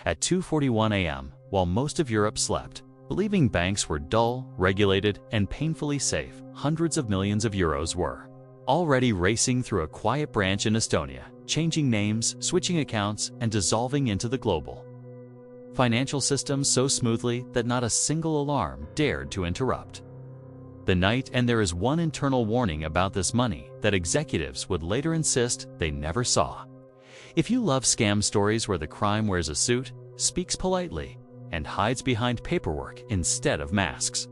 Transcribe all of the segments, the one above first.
At 2:41 a.m., while most of Europe slept, believing banks were dull, regulated, and painfully safe, hundreds of millions of euros were already racing through a quiet branch in Estonia, changing names, switching accounts, and dissolving into the global financial system so smoothly that not a single alarm dared to interrupt the night. And there is one internal warning about this money that executives would later insist they never saw. If you love scam stories where the crime wears a suit, speaks politely, and hides behind paperwork instead of masks,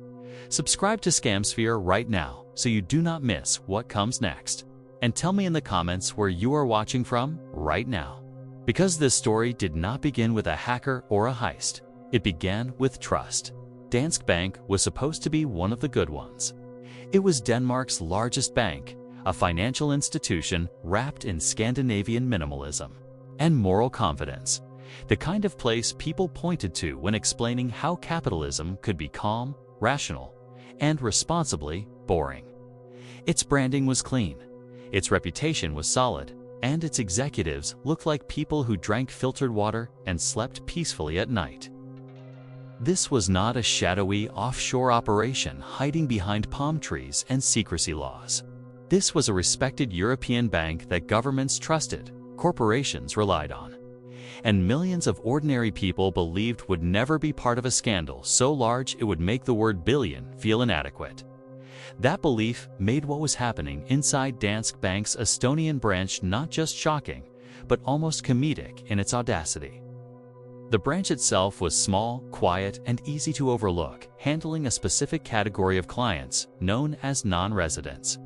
subscribe to ScamSphere right now so you do not miss what comes next. And tell me in the comments where you are watching from right now. Because this story did not begin with a hacker or a heist. It began with trust. Danske Bank was supposed to be one of the good ones. It was Denmark's largest bank, a financial institution wrapped in Scandinavian minimalism and moral confidence, the kind of place people pointed to when explaining how capitalism could be calm, rational, and responsibly boring. Its branding was clean, its reputation was solid, and its executives looked like people who drank filtered water and slept peacefully at night. This was not a shadowy offshore operation hiding behind palm trees and secrecy laws. This was a respected European bank that governments trusted, corporations relied on, and millions of ordinary people believed would never be part of a scandal so large it would make the word billion feel inadequate. That belief made what was happening inside Danske Bank's Estonian branch not just shocking, but almost comedic in its audacity. The branch itself was small, quiet, and easy to overlook, handling a specific category of clients known as non-residents,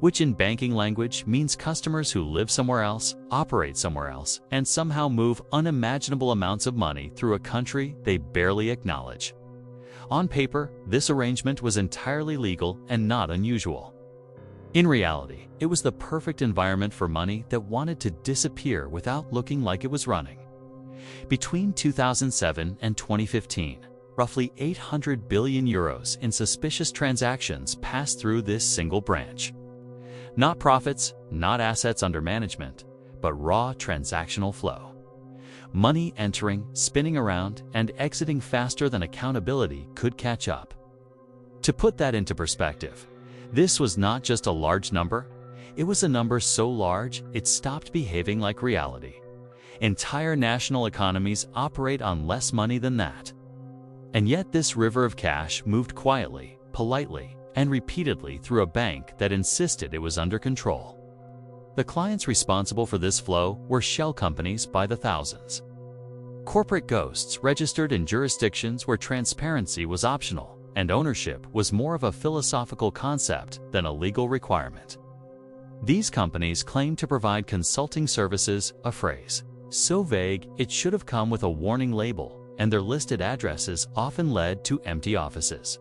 which in banking language means customers who live somewhere else, operate somewhere else, and somehow move unimaginable amounts of money through a country they barely acknowledge. On paper, this arrangement was entirely legal and not unusual. In reality, it was the perfect environment for money that wanted to disappear without looking like it was running. Between 2007 and 2015, roughly 800 billion euros in suspicious transactions passed through this single branch. Not profits, not assets under management, but raw transactional flow. Money entering, spinning around, and exiting faster than accountability could catch up. To put that into perspective, this was not just a large number, it was a number so large it stopped behaving like reality. Entire national economies operate on less money than that. And yet this river of cash moved quietly, politely, and repeatedly through a bank that insisted it was under control. The clients responsible for this flow were shell companies by the thousands. Corporate ghosts registered in jurisdictions where transparency was optional and ownership was more of a philosophical concept than a legal requirement. These companies claimed to provide consulting services, a phrase so vague it should have come with a warning label, and their listed addresses often led to empty offices,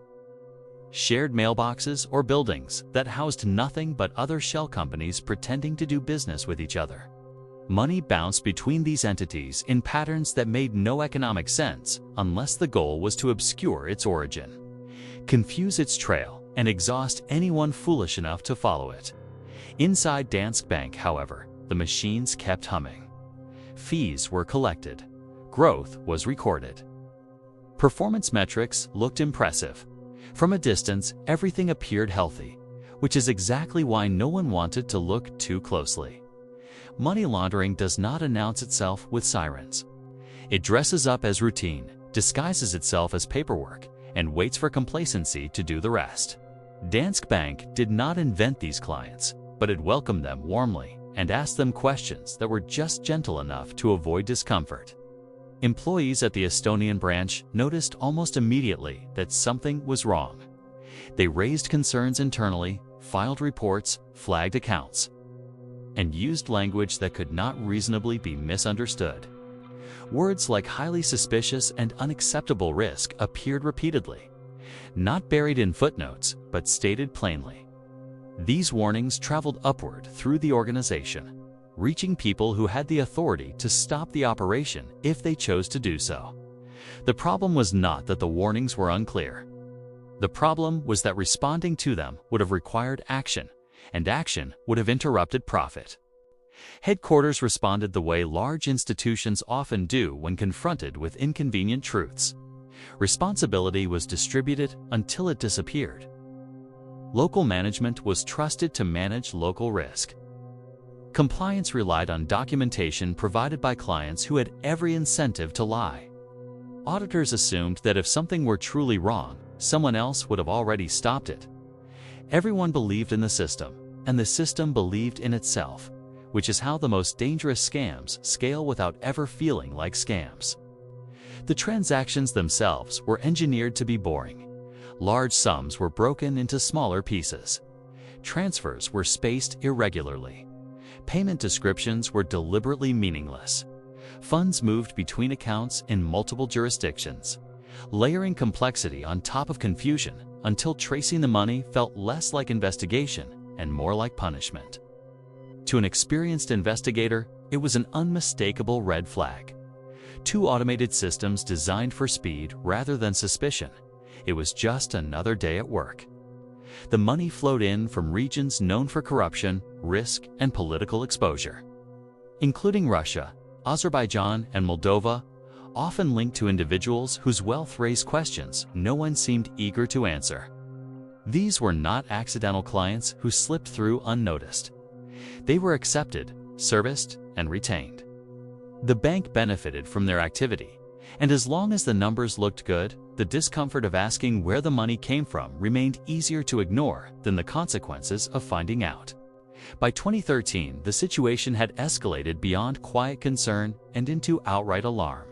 shared mailboxes, or buildings that housed nothing but other shell companies pretending to do business with each other. Money bounced between these entities in patterns that made no economic sense unless the goal was to obscure its origin, confuse its trail, and exhaust anyone foolish enough to follow it. Inside Danske Bank, however, the machines kept humming. Fees were collected. Growth was recorded. Performance metrics looked impressive. From a distance, everything appeared healthy, which is exactly why no one wanted to look too closely. Money laundering does not announce itself with sirens. It dresses up as routine, disguises itself as paperwork, and waits for complacency to do the rest. Danske Bank did not invent these clients, but it welcomed them warmly and asked them questions that were just gentle enough to avoid discomfort. Employees at the Estonian branch noticed almost immediately that something was wrong. They raised concerns internally, filed reports, flagged accounts, and used language that could not reasonably be misunderstood. Words like highly suspicious and unacceptable risk appeared repeatedly, not buried in footnotes, but stated plainly. These warnings traveled upward through the organization, reaching people who had the authority to stop the operation if they chose to do so. The problem was not that the warnings were unclear. The problem was that responding to them would have required action, and action would have interrupted profit. Headquarters responded the way large institutions often do when confronted with inconvenient truths. Responsibility was distributed until it disappeared. Local management was trusted to manage local risk. Compliance relied on documentation provided by clients who had every incentive to lie. Auditors assumed that if something were truly wrong, someone else would have already stopped it. Everyone believed in the system, and the system believed in itself, which is how the most dangerous scams scale without ever feeling like scams. The transactions themselves were engineered to be boring. Large sums were broken into smaller pieces. Transfers were spaced irregularly. Payment descriptions were deliberately meaningless. Funds moved between accounts in multiple jurisdictions, layering complexity on top of confusion until tracing the money felt less like investigation and more like punishment. To an experienced investigator, it was an unmistakable red flag. Two automated systems designed for speed rather than suspicion. It was just another day at work. The money flowed in from regions known for corruption, risk, and political exposure, including Russia, Azerbaijan, and Moldova, often linked to individuals whose wealth raised questions no one seemed eager to answer. These were not accidental clients who slipped through unnoticed. They were accepted, serviced, and retained. The bank benefited from their activity, and as long as the numbers looked good, the discomfort of asking where the money came from remained easier to ignore than the consequences of finding out. By 2013, the situation had escalated beyond quiet concern and into outright alarm.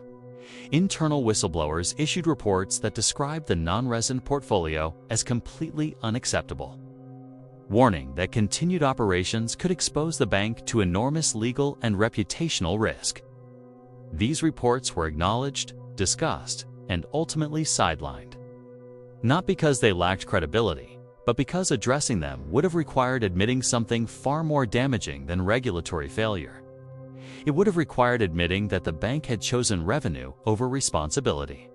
Internal whistleblowers issued reports that described the non-resident portfolio as completely unacceptable, warning that continued operations could expose the bank to enormous legal and reputational risk. These reports were acknowledged, discussed, and ultimately sidelined. Not because they lacked credibility, but because addressing them would have required admitting something far more damaging than regulatory failure. It would have required admitting that the bank had chosen revenue over responsibility.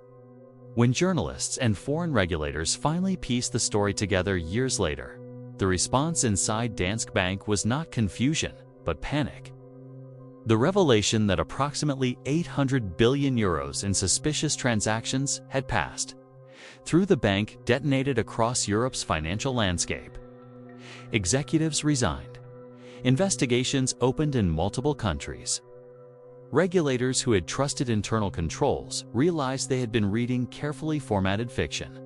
When journalists and foreign regulators finally pieced the story together years later, the response inside Danske Bank was not confusion, but panic. The revelation that approximately 800 billion euros in suspicious transactions had passed through the bank detonated across Europe's financial landscape. Executives resigned. Investigations opened in multiple countries. Regulators who had trusted internal controls realized they had been reading carefully formatted fiction.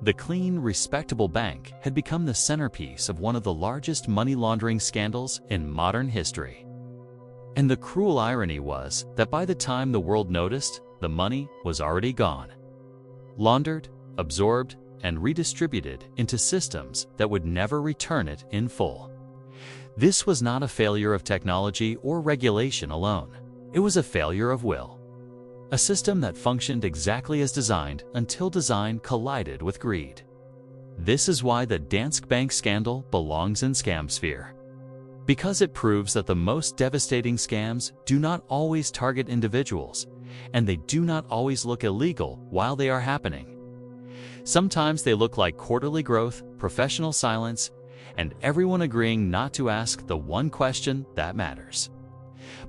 The clean, respectable bank had become the centerpiece of one of the largest money laundering scandals in modern history. And the cruel irony was that by the time the world noticed, the money was already gone. Laundered, absorbed, and redistributed into systems that would never return it in full. This was not a failure of technology or regulation alone. It was a failure of will. A system that functioned exactly as designed until design collided with greed. This is why the Danske Bank scandal belongs in ScamSphere. Because it proves that the most devastating scams do not always target individuals, and they do not always look illegal while they are happening. Sometimes they look like quarterly growth, professional silence, and everyone agreeing not to ask the one question that matters.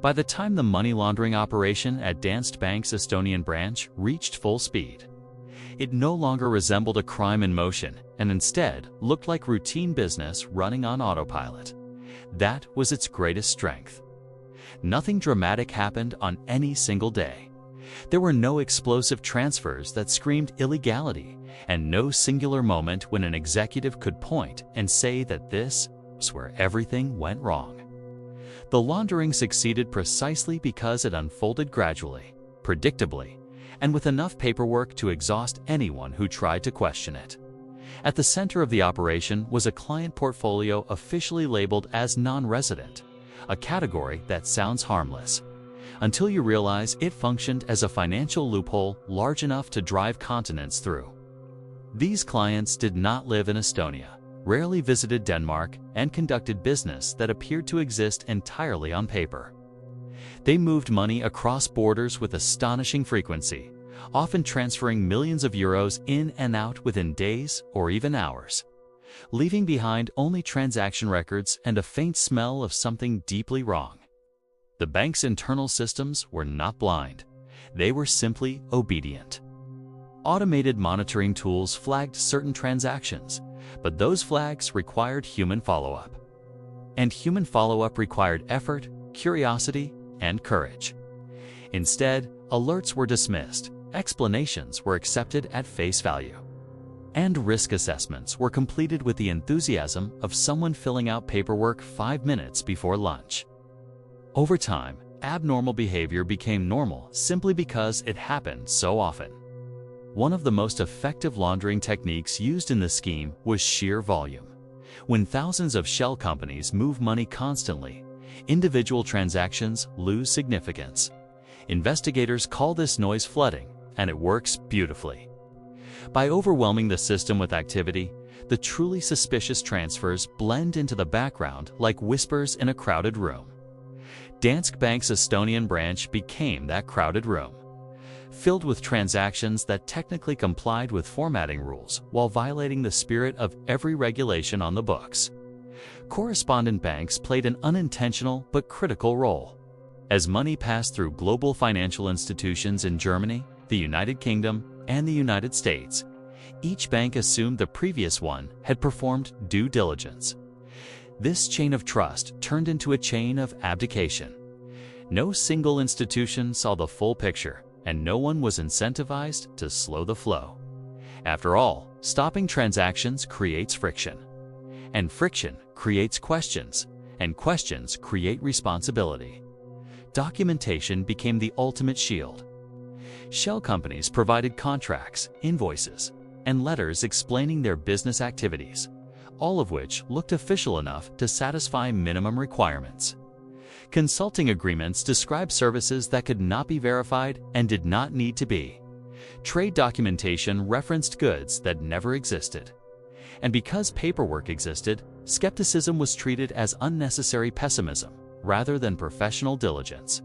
By the time the money laundering operation at Danske Bank's Estonian branch reached full speed, it no longer resembled a crime in motion and instead looked like routine business running on autopilot. That was its greatest strength. Nothing dramatic happened on any single day. There were no explosive transfers that screamed illegality, and no singular moment when an executive could point and say that this was where everything went wrong. The laundering succeeded precisely because it unfolded gradually, predictably, and with enough paperwork to exhaust anyone who tried to question it. At the center of the operation was a client portfolio officially labeled as non-resident, a category that sounds harmless, until you realize it functioned as a financial loophole large enough to drive continents through. These clients did not live in Estonia, rarely visited Denmark, and conducted business that appeared to exist entirely on paper. They moved money across borders with astonishing frequency, often transferring millions of euros in and out within days or even hours. leaving behind only transaction records and a faint smell of something deeply wrong. The bank's internal systems were not blind. They were simply obedient. Automated monitoring tools flagged certain transactions, but those flags required human follow-up. And human follow-up required effort, curiosity, and courage. Instead, alerts were dismissed, explanations were accepted at face value, and risk assessments were completed with the enthusiasm of someone filling out paperwork 5 minutes before lunch. Over time, abnormal behavior became normal simply because it happened so often. One of the most effective laundering techniques used in the scheme was sheer volume. When thousands of shell companies move money constantly, individual transactions lose significance. Investigators call this noise flooding, and it works beautifully. By overwhelming the system with activity, the truly suspicious transfers blend into the background like whispers in a crowded room. Danske Bank's Estonian branch became that crowded room, filled with transactions that technically complied with formatting rules while violating the spirit of every regulation on the books. Correspondent banks played an unintentional but critical role. As money passed through global financial institutions in Germany, the United Kingdom, and the United States, each bank assumed the previous one had performed due diligence. This chain of trust turned into a chain of abdication. No single institution saw the full picture, and no one was incentivized to slow the flow. After all, stopping transactions creates friction, and friction creates questions, and questions create responsibility. Documentation became the ultimate shield. Shell companies provided contracts, invoices, and letters explaining their business activities, all of which looked official enough to satisfy minimum requirements. Consulting agreements described services that could not be verified and did not need to be. Trade documentation referenced goods that never existed. And because paperwork existed, skepticism was treated as unnecessary pessimism rather than professional diligence.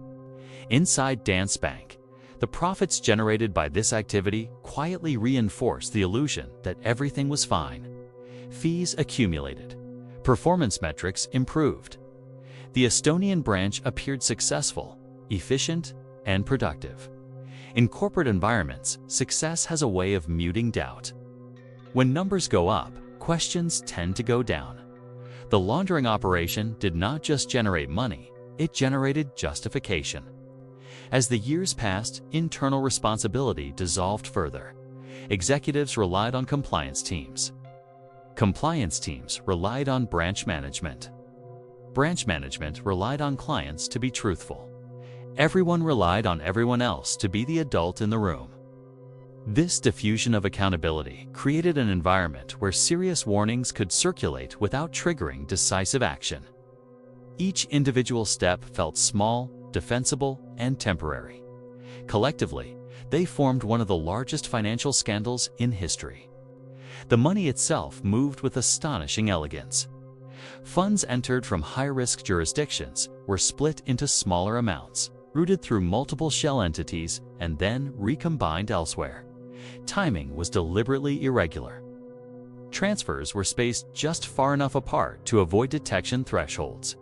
Inside Danske Bank, the profits generated by this activity quietly reinforced the illusion that everything was fine. Fees accumulated. Performance metrics improved. The Estonian branch appeared successful, efficient, and productive. In corporate environments, success has a way of muting doubt. When numbers go up, questions tend to go down. The laundering operation did not just generate money, it generated justification. As the years passed, internal responsibility dissolved further. Executives relied on compliance teams. Compliance teams relied on branch management. Branch management relied on clients to be truthful. Everyone relied on everyone else to be the adult in the room. This diffusion of accountability created an environment where serious warnings could circulate without triggering decisive action. Each individual step felt small, defensible, and temporary. Collectively, they formed one of the largest financial scandals in history. The money itself moved with astonishing elegance. Funds entered from high-risk jurisdictions were split into smaller amounts, routed through multiple shell entities, and then recombined elsewhere. Timing was deliberately irregular. Transfers were spaced just far enough apart to avoid detection thresholds.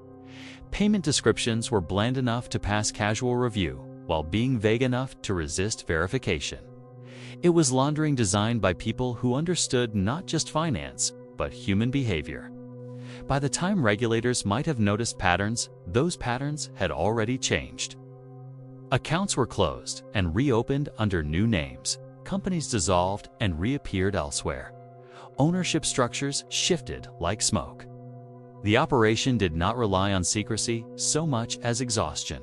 Payment descriptions were bland enough to pass casual review, while being vague enough to resist verification. It was laundering designed by people who understood not just finance, but human behavior. By the time regulators might have noticed patterns, those patterns had already changed. Accounts were closed and reopened under new names. Companies dissolved and reappeared elsewhere. Ownership structures shifted like smoke. The operation did not rely on secrecy so much as exhaustion.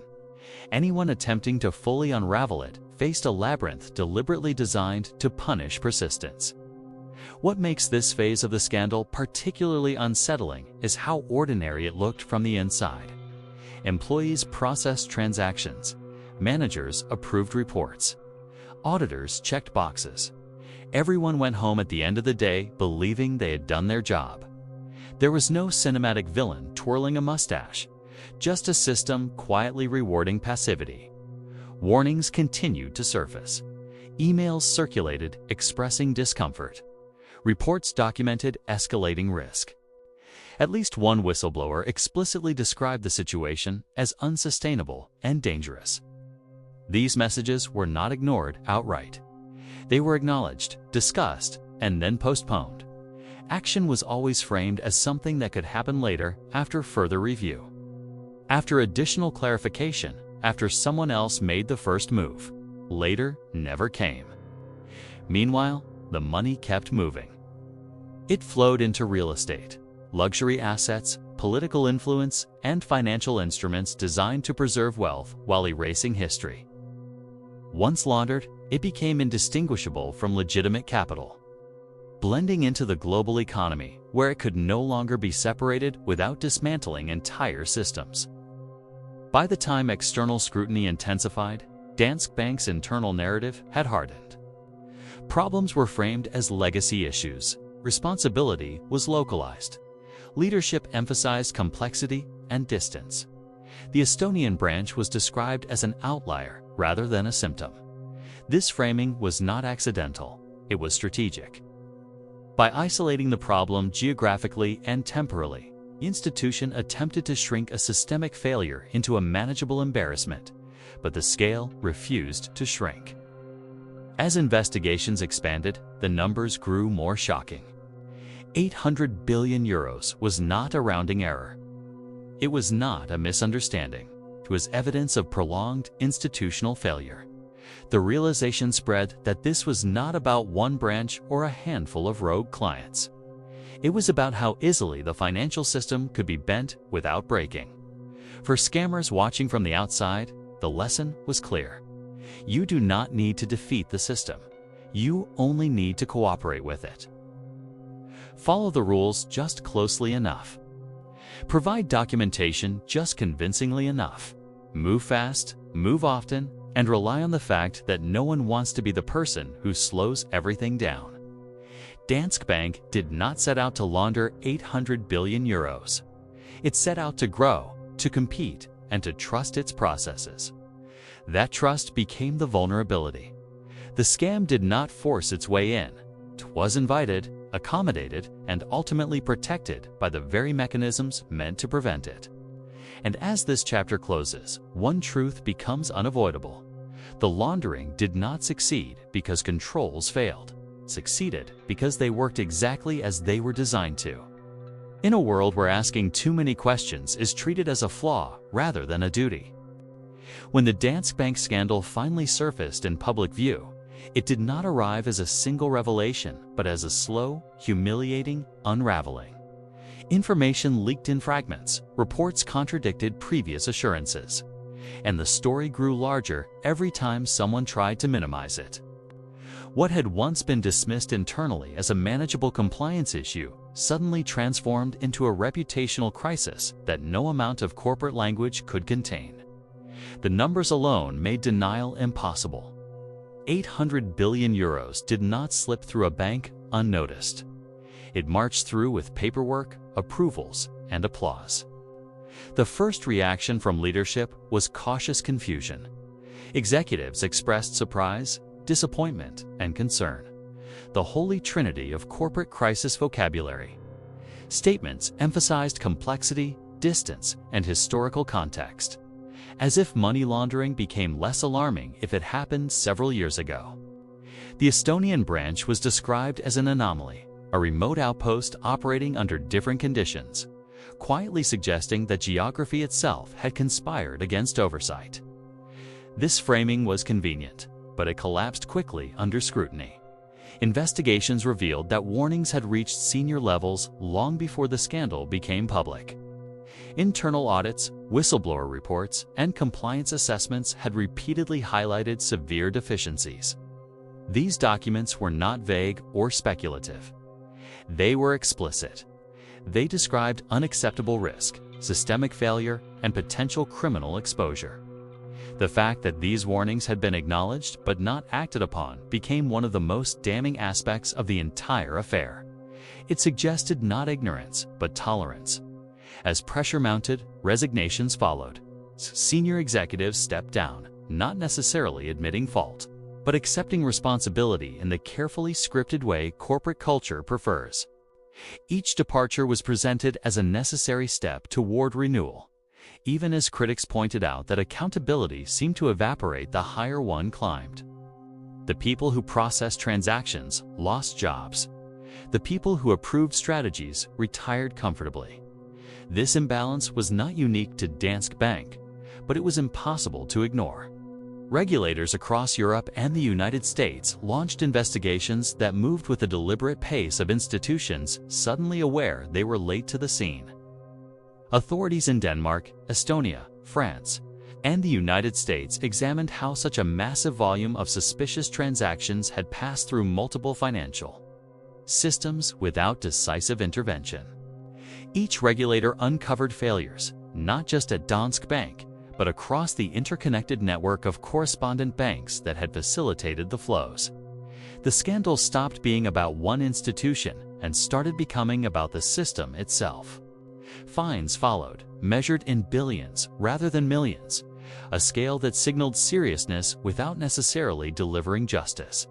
Anyone attempting to fully unravel it faced a labyrinth deliberately designed to punish persistence. What makes this phase of the scandal particularly unsettling is how ordinary it looked from the inside. Employees processed transactions. Managers approved reports. Auditors checked boxes. Everyone went home at the end of the day believing they had done their job. There was no cinematic villain twirling a mustache, just a system quietly rewarding passivity. Warnings continued to surface. Emails circulated expressing discomfort. Reports documented escalating risk. At least one whistleblower explicitly described the situation as unsustainable and dangerous. These messages were not ignored outright. They were acknowledged, discussed, and then postponed. Action was always framed as something that could happen later after further review. After additional clarification, after someone else made the first move. Later never came. Meanwhile, the money kept moving. It flowed into real estate, luxury assets, political influence, and financial instruments designed to preserve wealth while erasing history. Once laundered, it became indistinguishable from legitimate capital, blending into the global economy where it could no longer be separated without dismantling entire systems. By the time external scrutiny intensified, Danske Bank's internal narrative had hardened. Problems were framed as legacy issues. Responsibility was localized. Leadership emphasized complexity and distance. The Estonian branch was described as an outlier rather than a symptom. This framing was not accidental, it was strategic. By isolating the problem geographically and temporally, the institution attempted to shrink a systemic failure into a manageable embarrassment, but the scale refused to shrink. As investigations expanded, the numbers grew more shocking. 800 billion euros was not a rounding error. It was not a misunderstanding. It was evidence of prolonged institutional failure. The realization spread that this was not about one branch or a handful of rogue clients. It was about how easily the financial system could be bent without breaking. For scammers watching from the outside, the lesson was clear. You do not need to defeat the system. You only need to cooperate with it. Follow the rules just closely enough. Provide documentation just convincingly enough. Move fast, move often, and rely on the fact that no one wants to be the person who slows everything down. Danske Bank did not set out to launder 800 billion euros. It set out to grow, to compete, and to trust its processes. That trust became the vulnerability. The scam did not force its way in. It was invited, accommodated, and ultimately protected by the very mechanisms meant to prevent it. And as this chapter closes, one truth becomes unavoidable. The laundering did not succeed because controls failed. It succeeded because they worked exactly as they were designed to. In a world where asking too many questions is treated as a flaw rather than a duty. When the Danske Bank scandal finally surfaced in public view, it did not arrive as a single revelation, but as a slow, humiliating unraveling. Information leaked in fragments, reports contradicted previous assurances, and the story grew larger every time someone tried to minimize it. What had once been dismissed internally as a manageable compliance issue suddenly transformed into a reputational crisis that no amount of corporate language could contain. The numbers alone made denial impossible. 800 billion euros did not slip through a bank unnoticed. It marched through with paperwork, approvals, and applause. The first reaction from leadership was cautious confusion. Executives expressed surprise, disappointment, and concern. The holy trinity of corporate crisis vocabulary. Statements emphasized complexity, distance, and historical context, as if money laundering became less alarming if it happened several years ago. The Estonian branch was described as an anomaly, a remote outpost operating under different conditions, quietly suggesting that geography itself had conspired against oversight. This framing was convenient, but it collapsed quickly under scrutiny. Investigations revealed that warnings had reached senior levels long before the scandal became public. Internal audits, whistleblower reports, and compliance assessments had repeatedly highlighted severe deficiencies. These documents were not vague or speculative. They were explicit. They described unacceptable risk, systemic failure, and potential criminal exposure. The fact that these warnings had been acknowledged but not acted upon became one of the most damning aspects of the entire affair. It suggested not ignorance, but tolerance. As pressure mounted, resignations followed. Senior executives stepped down, not necessarily admitting fault, but accepting responsibility in the carefully scripted way corporate culture prefers. Each departure was presented as a necessary step toward renewal, even as critics pointed out that accountability seemed to evaporate the higher one climbed. The people who processed transactions lost jobs. The people who approved strategies retired comfortably. This imbalance was not unique to Danske Bank, but it was impossible to ignore. Regulators across Europe and the United States launched investigations that moved with the deliberate pace of institutions suddenly aware they were late to the scene. Authorities in Denmark, Estonia, France, and the United States examined how such a massive volume of suspicious transactions had passed through multiple financial systems without decisive intervention. Each regulator uncovered failures, not just at Danske Bank, but across the interconnected network of correspondent banks that had facilitated the flows. The scandal stopped being about one institution and started becoming about the system itself. Fines followed, measured in billions rather than millions, a scale that signaled seriousness without necessarily delivering justice.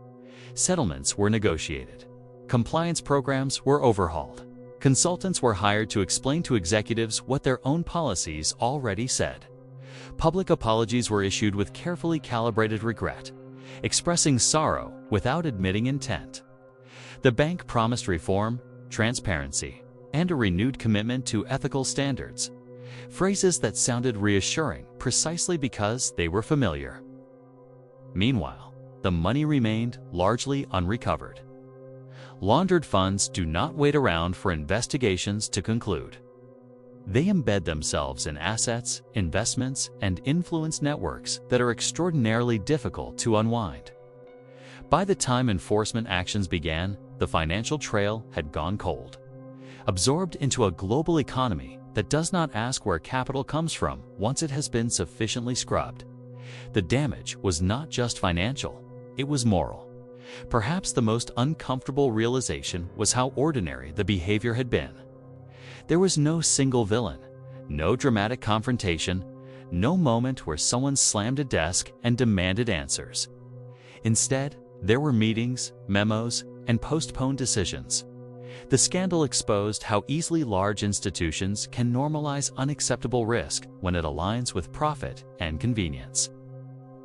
Settlements were negotiated. Compliance programs were overhauled. Consultants were hired to explain to executives what their own policies already said. Public apologies were issued with carefully calibrated regret, expressing sorrow without admitting intent. The bank promised reform, transparency, and a renewed commitment to ethical standards, phrases that sounded reassuring precisely because they were familiar. Meanwhile, the money remained largely unrecovered. Laundered funds do not wait around for investigations to conclude. They embed themselves in assets, investments, and influence networks that are extraordinarily difficult to unwind. By the time enforcement actions began, the financial trail had gone cold, absorbed into a global economy that does not ask where capital comes from once it has been sufficiently scrubbed. The damage was not just financial, it was moral. Perhaps the most uncomfortable realization was how ordinary the behavior had been. There was no single villain, no dramatic confrontation, no moment where someone slammed a desk and demanded answers. Instead, there were meetings, memos, and postponed decisions. The scandal exposed how easily large institutions can normalize unacceptable risk when it aligns with profit and convenience.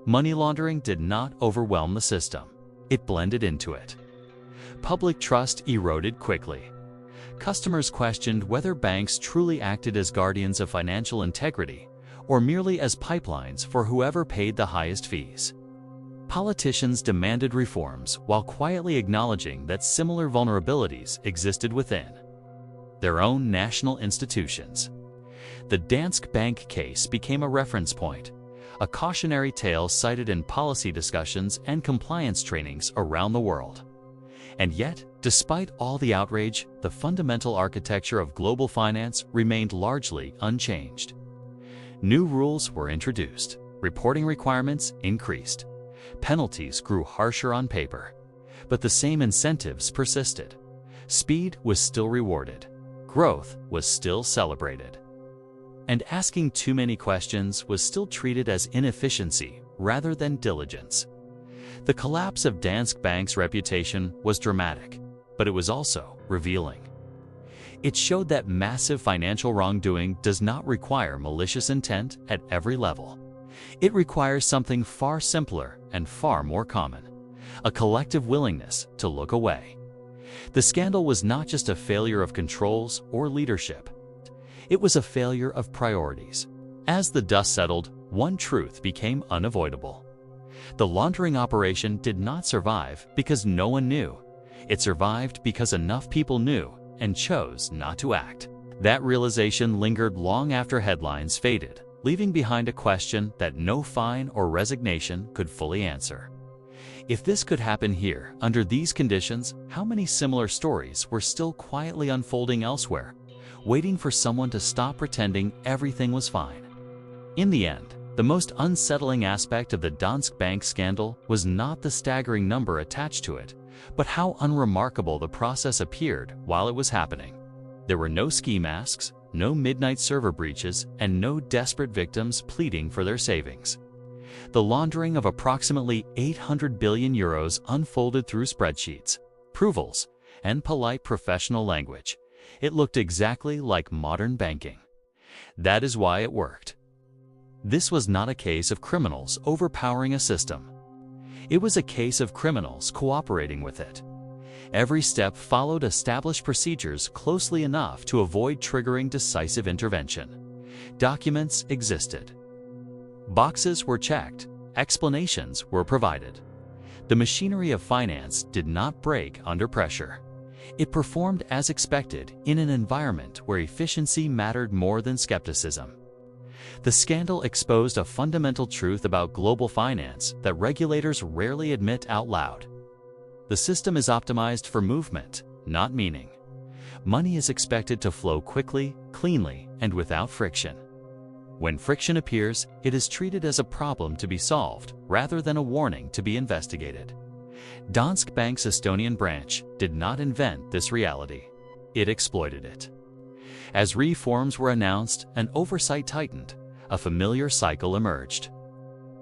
Money laundering did not overwhelm the system. It blended into it. Public trust eroded quickly. Customers questioned whether banks truly acted as guardians of financial integrity or merely as pipelines for whoever paid the highest fees. Politicians demanded reforms while quietly acknowledging that similar vulnerabilities existed within their own national institutions. The Danske Bank case became a reference point, a cautionary tale cited in policy discussions and compliance trainings around the world. And yet, despite all the outrage, the fundamental architecture of global finance remained largely unchanged. New rules were introduced, reporting requirements increased, penalties grew harsher on paper, but the same incentives persisted. Speed was still rewarded, growth was still celebrated, and asking too many questions was still treated as inefficiency rather than diligence. The collapse of Danske Bank's reputation was dramatic, but it was also revealing. It showed that massive financial wrongdoing does not require malicious intent at every level. It requires something far simpler and far more common: a collective willingness to look away. The scandal was not just a failure of controls or leadership. It was a failure of priorities. As the dust settled, one truth became unavoidable. The laundering operation did not survive because no one knew. It survived because enough people knew and chose not to act. That realization lingered long after headlines faded, leaving behind a question that no fine or resignation could fully answer. If this could happen here, under these conditions, how many similar stories were still quietly unfolding elsewhere, waiting for someone to stop pretending everything was fine? In the end, the most unsettling aspect of the Danske Bank scandal was not the staggering number attached to it, but how unremarkable the process appeared while it was happening. There were no ski masks, no midnight server breaches, and no desperate victims pleading for their savings. The laundering of approximately 800 billion euros unfolded through spreadsheets, approvals, and polite professional language. It looked exactly like modern banking. That is why it worked. This was not a case of criminals overpowering a system. It was a case of criminals cooperating with it. Every step followed established procedures closely enough to avoid triggering decisive intervention. Documents existed. Boxes were checked. Explanations were provided. The machinery of finance did not break under pressure. It performed as expected in an environment where efficiency mattered more than skepticism. The scandal exposed a fundamental truth about global finance that regulators rarely admit out loud. The system is optimized for movement, not meaning. Money is expected to flow quickly, cleanly, and without friction. When friction appears, it is treated as a problem to be solved rather than a warning to be investigated. Danske Bank's Estonian branch did not invent this reality. It exploited it. As reforms were announced and oversight tightened, a familiar cycle emerged.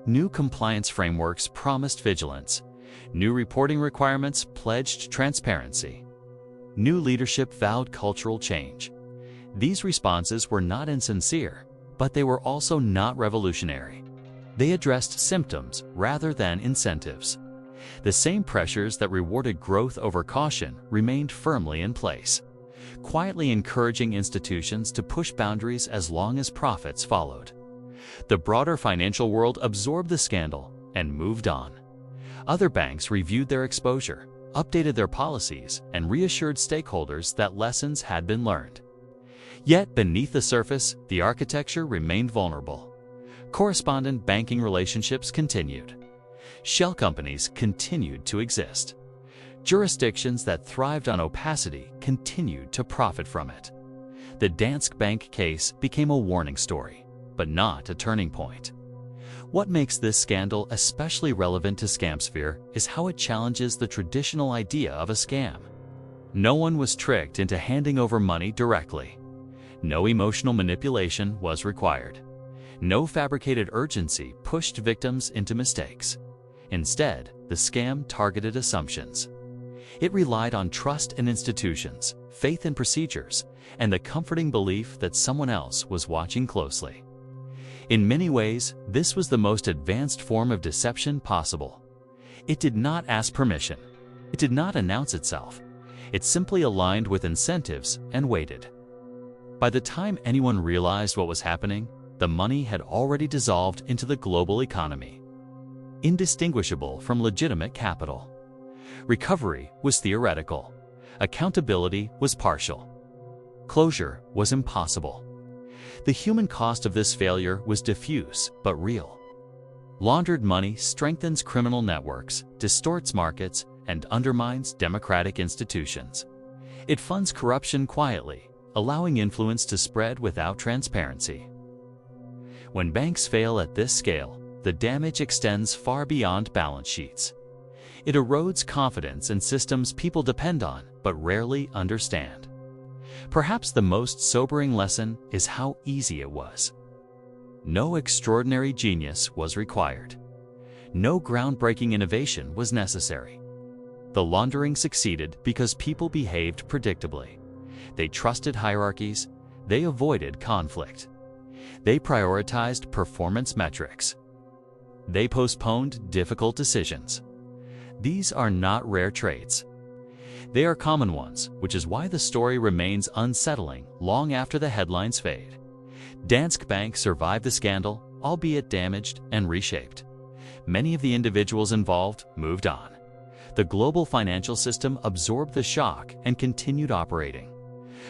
New compliance frameworks promised vigilance. New reporting requirements pledged transparency. New leadership vowed cultural change. These responses were not insincere, but they were also not revolutionary. They addressed symptoms rather than incentives. The same pressures that rewarded growth over caution remained firmly in place, quietly encouraging institutions to push boundaries as long as profits followed. The broader financial world absorbed the scandal and moved on. Other banks reviewed their exposure, updated their policies, and reassured stakeholders that lessons had been learned. Yet beneath the surface, the architecture remained vulnerable. Correspondent banking relationships continued. Shell companies continued to exist. Jurisdictions that thrived on opacity continued to profit from it. The Danske Bank case became a warning story, but not a turning point. What makes this scandal especially relevant to ScamSphere is how it challenges the traditional idea of a scam. No one was tricked into handing over money directly. No emotional manipulation was required. No fabricated urgency pushed victims into mistakes. Instead, the scam targeted assumptions. It relied on trust in institutions, faith in procedures, and the comforting belief that someone else was watching closely. In many ways, this was the most advanced form of deception possible. It did not ask permission. It did not announce itself. It simply aligned with incentives and waited. By the time anyone realized what was happening, the money had already dissolved into the global economy, indistinguishable from legitimate capital. Recovery was theoretical. Accountability was partial. Closure was impossible. The human cost of this failure was diffuse but real. Laundered money strengthens criminal networks, distorts markets, and undermines democratic institutions. It funds corruption quietly, allowing influence to spread without transparency. When banks fail at this scale, the damage extends far beyond balance sheets. It erodes confidence in systems people depend on but rarely understand. Perhaps the most sobering lesson is how easy it was. No extraordinary genius was required. No groundbreaking innovation was necessary. The laundering succeeded because people behaved predictably. They trusted hierarchies. They avoided conflict. They prioritized performance metrics. They postponed difficult decisions. These are not rare traits. They are common ones, which is why the story remains unsettling long after the headlines fade. Danske Bank survived the scandal, albeit damaged and reshaped. Many of the individuals involved moved on. The global financial system absorbed the shock and continued operating.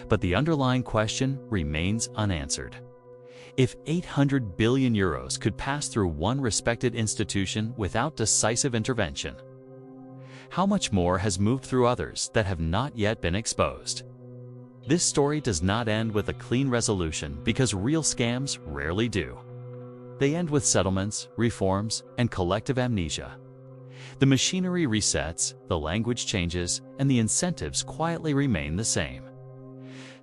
But the underlying question remains unanswered. If 800 billion euros could pass through one respected institution without decisive intervention, how much more has moved through others that have not yet been exposed? This story does not end with a clean resolution because real scams rarely do. They end with settlements, reforms, and collective amnesia. The machinery resets, the language changes, and the incentives quietly remain the same.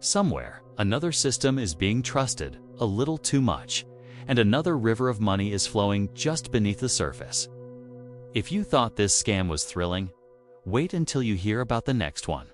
Somewhere, another system is being trusted a little too much, and another river of money is flowing just beneath the surface. If you thought this scam was thrilling, wait until you hear about the next one.